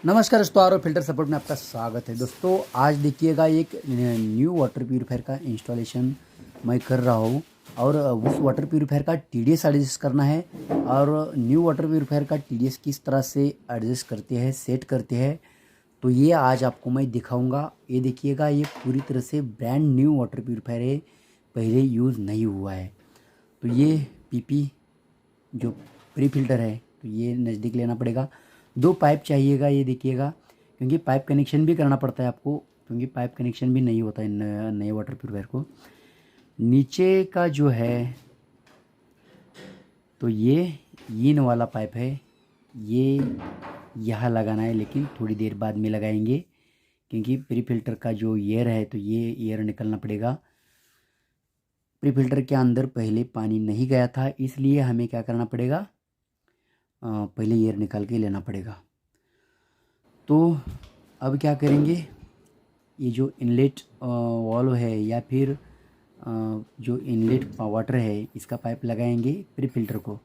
नमस्कार दोस्तों, R O filter support में आपका स्वागत है। दोस्तों आज देखिएगा एक न्यू वाटर प्यूरीफायर का इंस्टॉलेशन मैं कर रहा हूँ और उस वाटर प्यूरीफायर का टीडीएस एडजस्ट करना है और न्यू वाटर प्यूरीफायर का टीडीएस किस तरह से एडजस्ट करते हैं, सेट करते हैं, तो ये आज आपको मैं दिखाऊंगा। ये देखिएगा, ये पूरी तरह से ब्रांड न्यू वाटर प्यूरीफायर है, पहले यूज़ नहीं हुआ है। तो ये पीपी जो प्री फिल्टर है, तो ये नज़दीक लेना पड़ेगा। 2 पाइप चाहिएगा, ये देखिएगा, क्योंकि पाइप कनेक्शन भी करना पड़ता है आपको, क्योंकि पाइप कनेक्शन भी नहीं होता है नए वाटर प्यूरीफायर को। नीचे का जो है तो ये इन वाला पाइप है, ये यहाँ लगाना है, लेकिन थोड़ी देर बाद में लगाएंगे, क्योंकि प्री फिल्टर का जो एयर है तो ये एयर निकलना पड़ेगा। प्री फिल्टर के अंदर पहले पानी नहीं गया था, इसलिए हमें क्या करना पड़ेगा, पहले एयर निकाल के लेना पड़ेगा। तो अब क्या करेंगे, ये जो इनलेट वाल्व है या फिर जो इनलेट वाटर है, इसका पाइप लगाएंगे प्री फिल्टर को,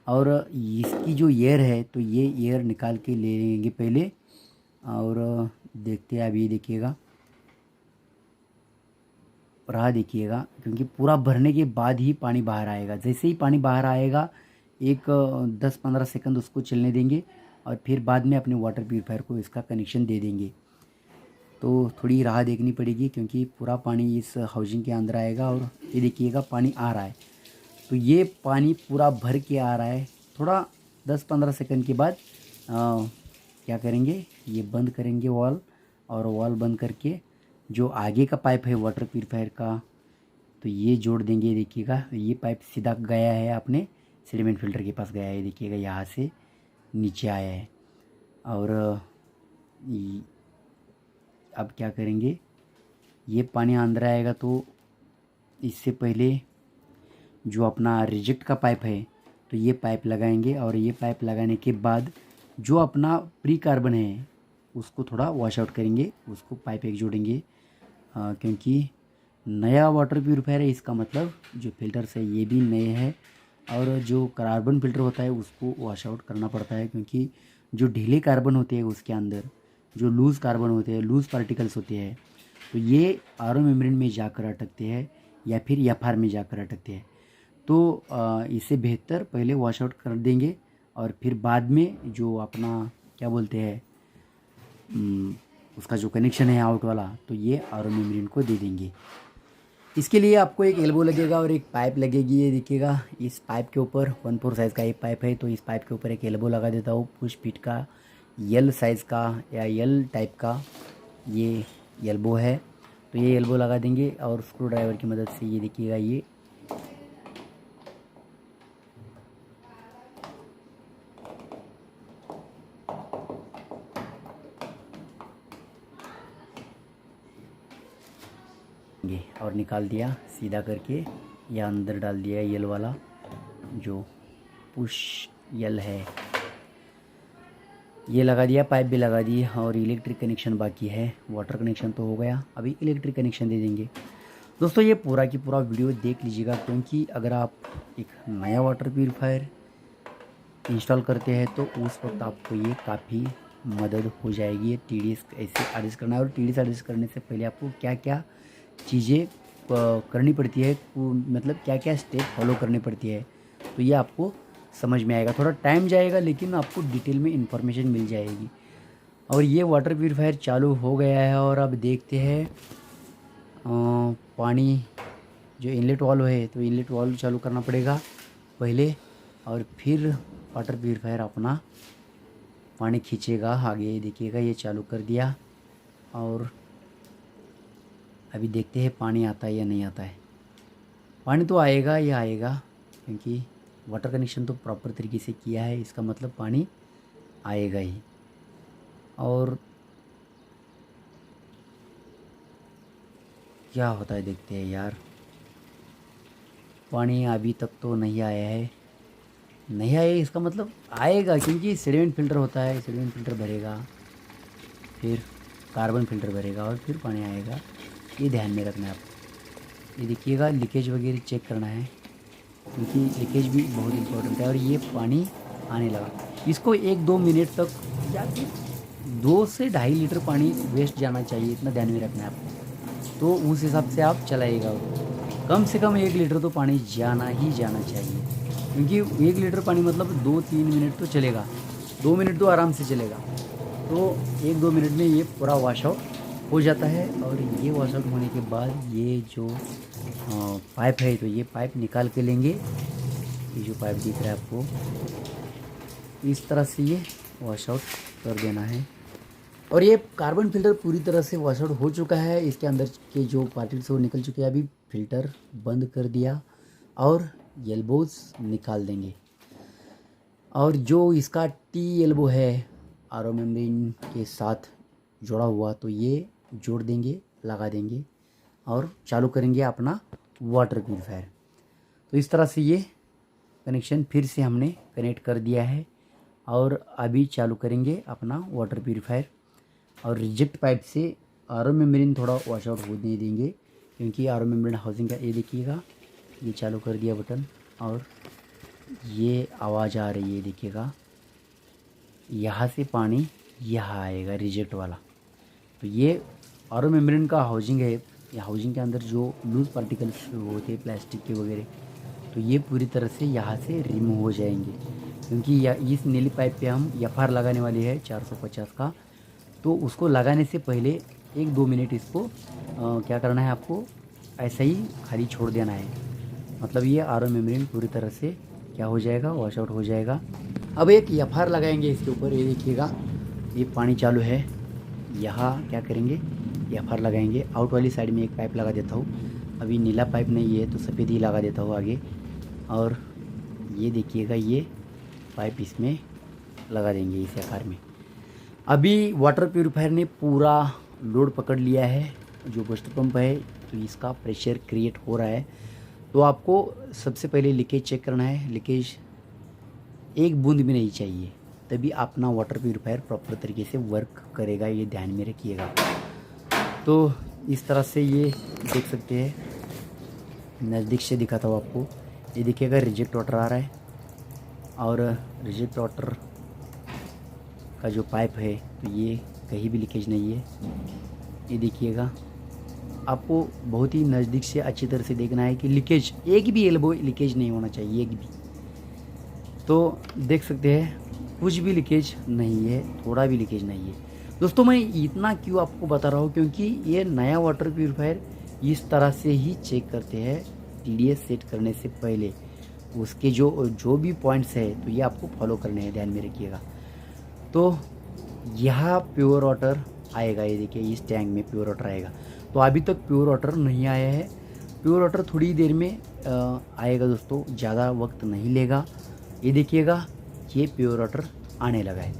और इसकी जो एयर है तो ये एयर निकाल के ले लेंगे पहले। और देखते हैं, अभी देखिएगा, राह देखिएगा, क्योंकि पूरा भरने के बाद ही पानी बाहर आएगा। जैसे ही पानी बाहर आएगा, एक 10-15 सेकंड उसको चलने देंगे और फिर बाद में अपने वाटर प्यूरीफायर को इसका कनेक्शन दे देंगे। तो थोड़ी राह देखनी पड़ेगी, क्योंकि पूरा पानी इस हाउसिंग के अंदर आएगा। और ये देखिएगा, पानी आ रहा है, तो ये पानी पूरा भर के आ रहा है। थोड़ा 10-15 सेकंड के बाद क्या करेंगे, ये बंद करेंगे वॉल, और वॉल बंद करके जो आगे का पाइप है वाटर प्यूरीफायर का, तो ये जोड़ देंगे। देखिएगा, ये पाइप सीधा गया है अपने सेडिमेंट फिल्टर के पास गया है, देखिएगा यहाँ से नीचे आया है। और अब क्या करेंगे, ये पानी अंदर आएगा, तो इससे पहले जो अपना रिजेक्ट का पाइप है तो ये पाइप लगाएंगे, और ये पाइप लगाने के बाद जो अपना प्री कार्बन है उसको थोड़ा वॉश आउट करेंगे, उसको पाइप एक जोड़ेंगे, क्योंकि नया वाटर प्यूरीफायर है, इसका मतलब जो फिल्टर्स है ये भी नए हैं। और जो कार्बन फिल्टर होता है उसको वॉश आउट करना पड़ता है, क्योंकि जो ढीले कार्बन होते हैं उसके अंदर जो लूज़ कार्बन होते हैं, लूज़ पार्टिकल्स होते हैं, तो ये आरओ मेम्ब्रेन में जाकर अटकते हैं या फिर एफआर में जाकर अटकते हैं। तो इससे बेहतर पहले वॉश आउट कर देंगे, और फिर बाद में जो अपना क्या बोलते हैं, उसका जो कनेक्शन है आउट वाला, तो ये आरओ मेम्ब्रेन को दे देंगे। इसके लिए आपको एक एल्बो लगेगा और एक पाइप लगेगी। ये देखिएगा, इस पाइप के ऊपर 1/4 साइज़ का एक पाइप है, तो इस पाइप के ऊपर एक एल्बो लगा देता हूँ पुश फिट का, एल साइज़ का या एल टाइप का ये एल्बो है। तो ये एल्बो लगा देंगे, और स्क्रू ड्राइवर की मदद से ये देखिएगा, ये और निकाल दिया सीधा करके, या अंदर डाल दिया यल वाला जो पुश यल है, ये लगा दिया, पाइप भी लगा दी। और इलेक्ट्रिक कनेक्शन बाकी है, वाटर कनेक्शन तो हो गया, अभी इलेक्ट्रिक कनेक्शन दे देंगे। दोस्तों ये पूरा की पूरा वीडियो देख लीजिएगा, क्योंकि अगर आप एक नया वाटर प्यूरीफायर इंस्टॉल करते हैं तो उस वक्त आपको ये काफ़ी मदद हो जाएगी। टीडीएस ऐसे एडजस्ट करना है, और टीडीएस एडजस्ट करने से पहले आपको क्या क्या चीज़ें करनी पड़ती है, मतलब क्या क्या स्टेप फॉलो करनी पड़ती है, तो ये आपको समझ में आएगा। थोड़ा टाइम जाएगा, लेकिन आपको डिटेल में इन्फॉर्मेशन मिल जाएगी। और ये वाटर प्यूरीफायर चालू हो गया है, और अब देखते हैं पानी जो इनलेट वाल्व है, तो इनलेट वाल्व चालू करना पड़ेगा पहले, और फिर वाटर प्यूरीफायर अपना पानी खींचेगा आगे। देखिएगा, ये चालू कर दिया, और अभी देखते हैं पानी आता है या नहीं आता है। पानी तो आएगा, ये आएगा, क्योंकि वाटर कनेक्शन तो प्रॉपर तरीके से किया है, इसका मतलब पानी आएगा ही। और क्या होता है देखते हैं यार, पानी अभी तक तो नहीं आया है, नहीं आया, इसका मतलब आएगा, क्योंकि सेडिमेंट फिल्टर होता है, सेडिमेंट फिल्टर भरेगा, फिर कार्बन फिल्टर भरेगा, और फिर पानी आएगा। ये ध्यान में रखना है आपको। ये देखिएगा, लीकेज वगैरह चेक करना है, क्योंकि लीकेज भी बहुत इम्पोर्टेंट है। और ये पानी आने लगा, इसको 1-2 मिनट तक जाके 2 से 2.5 लीटर पानी वेस्ट जाना चाहिए, इतना ध्यान में रखना है आपको। तो उस हिसाब से आप चलाइएगा। कम से कम 1 लीटर तो पानी जाना ही जाना चाहिए, क्योंकि 1 लीटर पानी मतलब 2-3 मिनट तो चलेगा, 2 मिनट तो आराम से चलेगा। तो 1-2 मिनट में ये पूरा वॉश आउट हो जाता है। और ये वॉश आउट होने के बाद ये जो पाइप है, तो ये पाइप निकाल के लेंगे। ये जो पाइप दिख रहा है आपको, इस तरह से ये वॉश आउट कर देना है। और ये कार्बन फिल्टर पूरी तरह से वॉश आउट हो चुका है। इसके अंदर के जो पार्टिकल्स वो निकल चुके हैं। अभी फ़िल्टर बंद कर दिया और एल्बोज निकाल देंगे। और जो इसका टी एल्बो है आरओ मेम्ब्रेन के साथ जुड़ा हुआ, तो ये जोड़ देंगे, लगा देंगे और चालू करेंगे अपना वाटर प्यूरीफायर। तो इस तरह से ये कनेक्शन फिर से हमने कनेक्ट कर दिया है और अभी चालू करेंगे अपना वाटर प्यूरीफायर। और रिजेक्ट पाइप से आरओ मेम्ब्रेन थोड़ा वॉश आउट होने देंगे, क्योंकि आरओ मेम्ब्रेन हाउसिंग का ये देखिएगा, ये चालू कर दिया बटन और ये आवाज़ आ रही है, देखिएगा यहाँ से पानी यहाँ आएगा रिजेक्ट वाला। तो ये आरओ मेम्ब्रेन का हाउसिंग है। ये हाउसिंग के अंदर जो लूज पार्टिकल्स होते हैं प्लास्टिक के वगैरह, तो ये पूरी तरह से यहाँ से रिमूव हो जाएंगे, क्योंकि इस नीली पाइप पे हम एफआर लगाने वाली है 450 का। तो उसको लगाने से पहले 1-2 मिनट इसको क्या करना है आपको, ऐसा ही खाली छोड़ देना है। मतलब ये आरओ मेम्ब्रेन पूरी तरह से क्या हो जाएगा, वॉश आउट हो जाएगा। अब एक एफआर लगाएंगे इसके ऊपर। ये देखिएगा, ये पानी चालू है। यहाँ क्या करेंगे, एफआर लगाएंगे। आउट वाली साइड में एक पाइप लगा देता हूँ। अभी नीला पाइप नहीं है तो सफ़ेद ही लगा देता हूँ आगे। और ये देखिएगा, ये पाइप इसमें लगा देंगे इस आकार में। अभी वाटर प्यूरीफायर ने पूरा लोड पकड़ लिया है। जो बूस्टर पंप है, तो इसका प्रेशर क्रिएट हो रहा है। तो आपको सबसे पहले लीकेज चेक करना है। लीकेज एक बूंद भी नहीं चाहिए, तभी अपना वाटर प्यूरीफायर प्रॉपर तरीके से वर्क करेगा, ये ध्यान में रखिएगा। तो इस तरह से ये देख सकते हैं, नज़दीक से दिखाता हूँ आपको। ये देखिएगा, रिजेक्ट वाटर आ रहा है और रिजेक्ट वाटर का जो पाइप है, तो ये कहीं भी लीकेज नहीं है। ये देखिएगा, आपको बहुत ही नज़दीक से अच्छी तरह से देखना है कि लीकेज, एक भी एल्बो लीकेज नहीं होना चाहिए, एक भी। तो देख सकते हैं, कुछ भी लीकेज नहीं है, थोड़ा भी लीकेज नहीं है। दोस्तों, मैं इतना क्यों आपको बता रहा हूँ, क्योंकि ये नया वाटर प्यूरीफायर इस तरह से ही चेक करते हैं टीडीएस सेट करने से पहले। उसके जो भी पॉइंट्स है, तो ये आपको फॉलो करने हैं, ध्यान में रखिएगा। तो यहाँ प्योर वाटर आएगा, ये देखिए इस टैंक में प्योर वाटर आएगा। तो अभी तक प्योर वाटर नहीं आया है। प्योर वाटर थोड़ी देर में आएगा दोस्तों, ज़्यादा वक्त नहीं लेगा। ये देखिएगा, ये प्योर वाटर आने लगा है।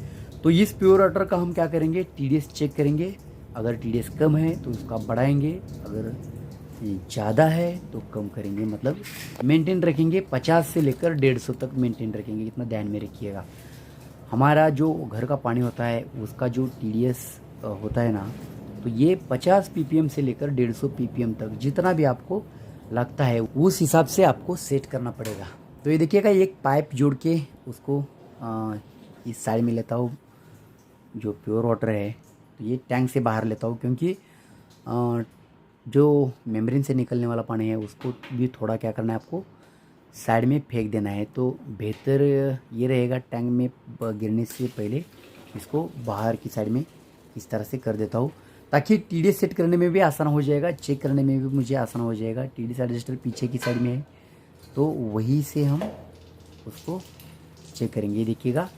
तो इस प्योर वाटर का हम क्या करेंगे, टीडीएस चेक करेंगे। अगर टीडीएस कम है तो उसका बढ़ाएंगे, अगर ज़्यादा है तो कम करेंगे। मतलब मेंटेन रखेंगे, 50 से लेकर 150 तक मेंटेन रखेंगे, इतना ध्यान में रखिएगा। हमारा जो घर का पानी होता है, उसका जो टीडीएस होता है ना, तो ये 50 ppm से लेकर 150 ppm तक, जितना भी आपको लगता है उस हिसाब से आपको सेट करना पड़ेगा। तो ये देखिएगा, एक पाइप जोड़ के उसको इस साइड में लेता हूँ। जो प्योर वाटर है, तो ये टैंक से बाहर लेता हूँ, क्योंकि जो मेम्ब्रेन से निकलने वाला पानी है, उसको भी थोड़ा क्या करना है आपको, साइड में फेंक देना है। तो बेहतर ये रहेगा, टैंक में गिरने से पहले इसको बाहर की साइड में इस तरह से कर देता हूँ, ताकि टीडीएस सेट करने में भी आसान हो जाएगा, चेक करने में भी मुझे आसान हो जाएगा। टीडीएस एडजस्टर पीछे की साइड में है, तो वहीं से हम उसको चेक करेंगे। देखिएगा,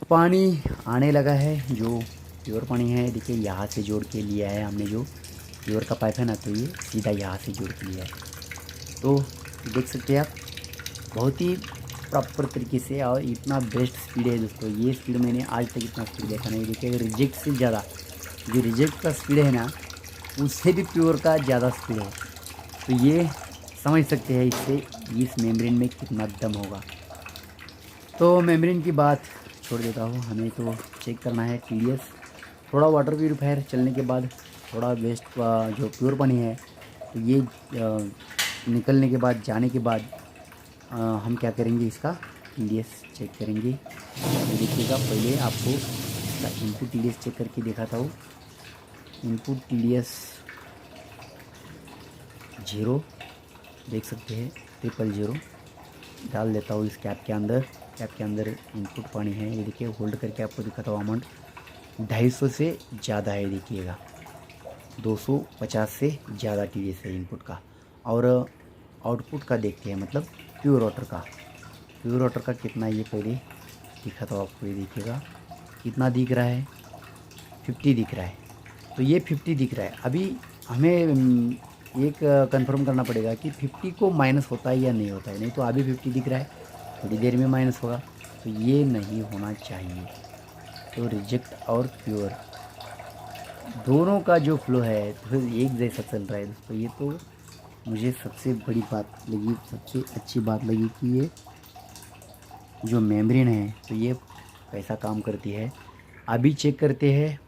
पानी आने लगा है, जो प्योर पानी है। देखिए, यहाँ से जोड़ के लिया है हमने, जो प्योर का पाइप है ना, तो ये सीधा यहाँ से जोड़ के लिया है। तो देख सकते हैं आप, बहुत ही प्रॉपर तरीके से, और इतना बेस्ट स्पीड है दोस्तों। ये स्पीड मैंने आज तक इतना स्पीड देखा नहीं। देखिए, रिजेक्ट से ज़्यादा, जो रिजेक्ट का स्पीड है ना, उससे भी प्योर का ज़्यादा स्पीड है। तो ये समझ सकते हैं इससे, इस मेम्ब्रेन में कितना दम होगा। तो मेम्ब्रेन की बात छोड़ देता हूँ, हमें तो चेक करना है टीडीएस। थोड़ा वाटर प्यूरीफायर चलने के बाद, थोड़ा वेस्ट जो प्योर पानी है, तो ये निकलने के बाद, जाने के बाद हम क्या करेंगे, इसका TDS चेक करेंगे। ये देखिएगा, पहले आपको इसका इनपुट TDS चेक करके दिखाता हूँ। इनपुट TDS 0 देख सकते हैं, 000 डाल देता हूँ इस कैप के अंदर। कैप के अंदर इनपुट पानी है, ये देखिए होल्ड करके आपको दिखाता हूँ। अमाउंट 250 से ज़्यादा है, देखिएगा 250 से ज़्यादा TDS है इनपुट का। और आउटपुट का देखते हैं, मतलब प्योर वाटर का। प्योर वाटर का कितना है ये पहले दिखाता हूँ आपको। ये देखिएगा कितना दिख रहा है, 50 दिख रहा है। तो ये 50 दिख रहा है। अभी हमें एक कंफर्म करना पड़ेगा कि 50 को माइनस होता है या नहीं होता है। नहीं तो अभी 50 दिख रहा है, थोड़ी देर में माइनस होगा, तो ये नहीं होना चाहिए। तो रिजेक्ट और प्योर दोनों का जो फ्लो है तो एक जैसा चल रहा है दोस्तों। ये तो मुझे सबसे बड़ी बात लगी, सबसे अच्छी बात लगी कि ये जो मेम्ब्रेन है तो ये कैसा काम करती है। अभी चेक करते हैं,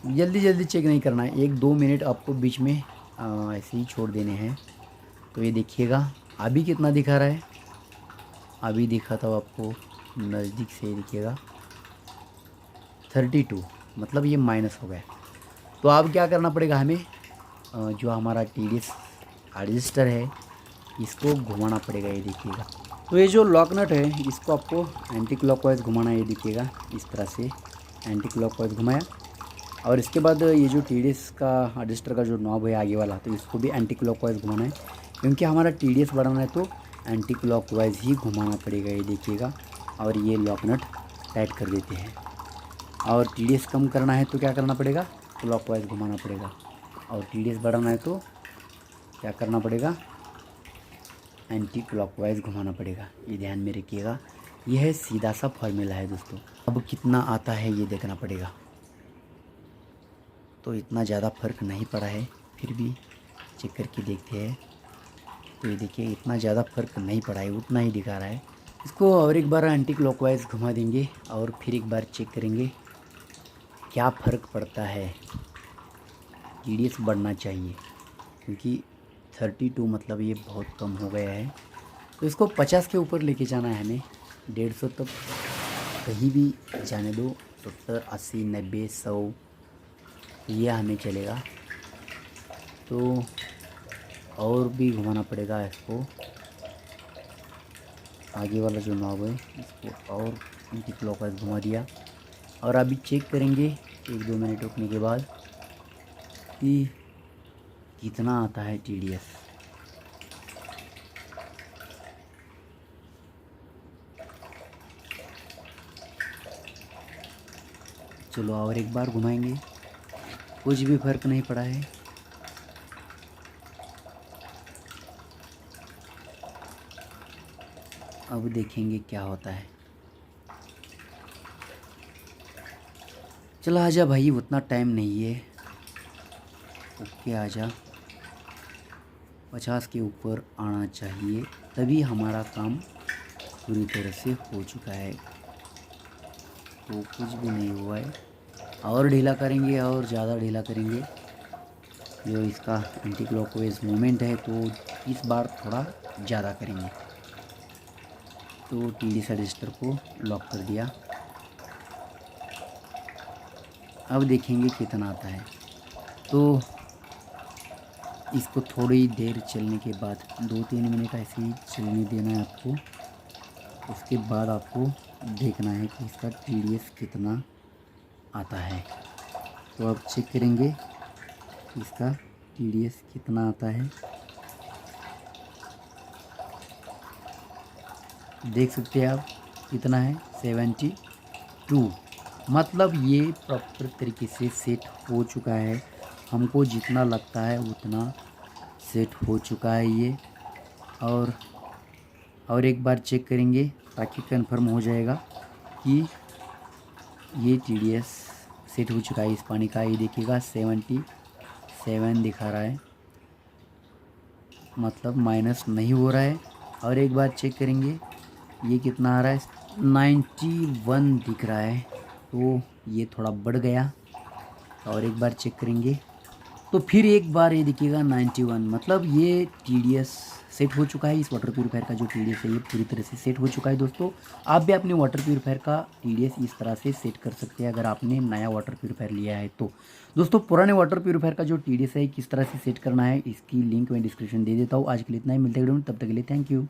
जल्दी जल्दी चेक नहीं करना है, 1-2 मिनट आपको बीच में ऐसे ही छोड़ देने हैं। तो ये देखिएगा अभी कितना दिखा रहा है। अभी दिखाता हूँ आपको नज़दीक से, देखिएगा 32, मतलब ये माइनस हो गया। तो अब क्या करना पड़ेगा हमें, जो हमारा TDS एडजस्टर है इसको घुमाना पड़ेगा। ये देखिएगा, तो ये जो लॉक नट है इसको आपको एंटी क्लॉकवाइज घुमाना है। ये देखिएगा इस तरह से एंटी क्लॉकवाइज घुमाया, और इसके बाद ये जो TDS का एडजस्टर का जो नॉब है आगे वाला, तो इसको भी एंटी क्लॉकवाइज घुमाना है, क्योंकि हमारा TDS बढ़ाना है तो एंटी क्लॉकवाइज ही घुमाना पड़ेगा। ये देखिएगा, और ये लॉक नट टाइट कर देते हैं। और TDS कम करना है तो क्या करना पड़ेगा, क्लॉकवाइज घुमाना पड़ेगा। और TDS बढ़ाना है तो क्या करना पड़ेगा, एंटी क्लॉकवाइज घुमाना पड़ेगा। ये ध्यान में रखिएगा, यह सीधा सा फॉर्मूला है दोस्तों। अब कितना आता है ये देखना पड़ेगा। तो इतना ज़्यादा फ़र्क नहीं पड़ा है, फिर भी चेक करके देखते हैं। तो ये देखिए इतना ज़्यादा फ़र्क नहीं पड़ा है, उतना ही दिखा रहा है। इसको और एक बार एंटी क्लॉकवाइज घुमा देंगे और फिर एक बार चेक करेंगे क्या फ़र्क पड़ता है। TDS बढ़ना चाहिए, क्योंकि 32 मतलब ये बहुत कम हो गया है। तो इसको 50 के ऊपर लेके जाना है हमें, 150 तक कहीं भी जाने दो, 70, 80, 90, 100 ये हमें चलेगा। तो और भी घुमाना पड़ेगा इसको, आगे वाला जो नॉब है इसको और एंटी क्लॉकवाइज घुमा दिया। और अभी चेक करेंगे 1-2 मिनट रुकने के बाद कि कितना आता है TDS। चलो और एक बार घुमाएंगे, कुछ भी फ़र्क नहीं पड़ा है। अब देखेंगे क्या होता है। चलो आजा भाई, उतना टाइम नहीं है। ओके आजा, 50 के ऊपर आना चाहिए, तभी हमारा काम पूरी तरह से हो चुका है। तो कुछ भी नहीं हुआ है, और ढीला करेंगे और ज़्यादा ढीला करेंगे। जो इसका एंटी क्लॉकवाइज मूवमेंट है तो इस बार थोड़ा ज़्यादा करेंगे। तो TDS रजिस्टर को लॉक कर दिया। अब देखेंगे कितना आता है। तो इसको थोड़ी देर चलने के बाद 2-3 मिनट ऐसे ही चलने देना है आपको। उसके बाद आपको देखना है कि इसका TDS कितना आता है। तो अब चेक करेंगे इसका TDS कितना आता है। देख सकते हैं आप कितना है, 72। मतलब ये प्रॉपर तरीके से सेट हो चुका है। हमको जितना लगता है उतना सेट हो चुका है ये। और एक बार चेक करेंगे ताकि कंफर्म हो जाएगा कि ये TDS सेट हो चुका है इस पानी का। ये देखिएगा 77 दिखा रहा है, मतलब माइनस नहीं हो रहा है। और एक बार चेक करेंगे ये कितना आ रहा है, 91 दिख रहा है। तो ये थोड़ा बढ़ गया। और एक बार चेक करेंगे तो फिर एक बार ये दिखेगा 91, मतलब ये TDS सेट हो चुका है। इस वाटर प्यूरीफायर का जो TDS है ये पूरी तरह से सेट हो चुका है दोस्तों। आप भी अपने वाटर प्यूरीफायर का TDS इस तरह से सेट कर सकते हैं अगर आपने नया वाटर प्यूरीफायर लिया है तो। दोस्तों पुराने वाटर प्यूरीफायर का जो TDS है किस तरह से सेट करना है इसकी लिंक मैं डिस्क्रिप्शन दे देता हूँ। आज के लिए इतना ही, मिलते हैं वीडियो में, तब तक के लिए थैंक यू।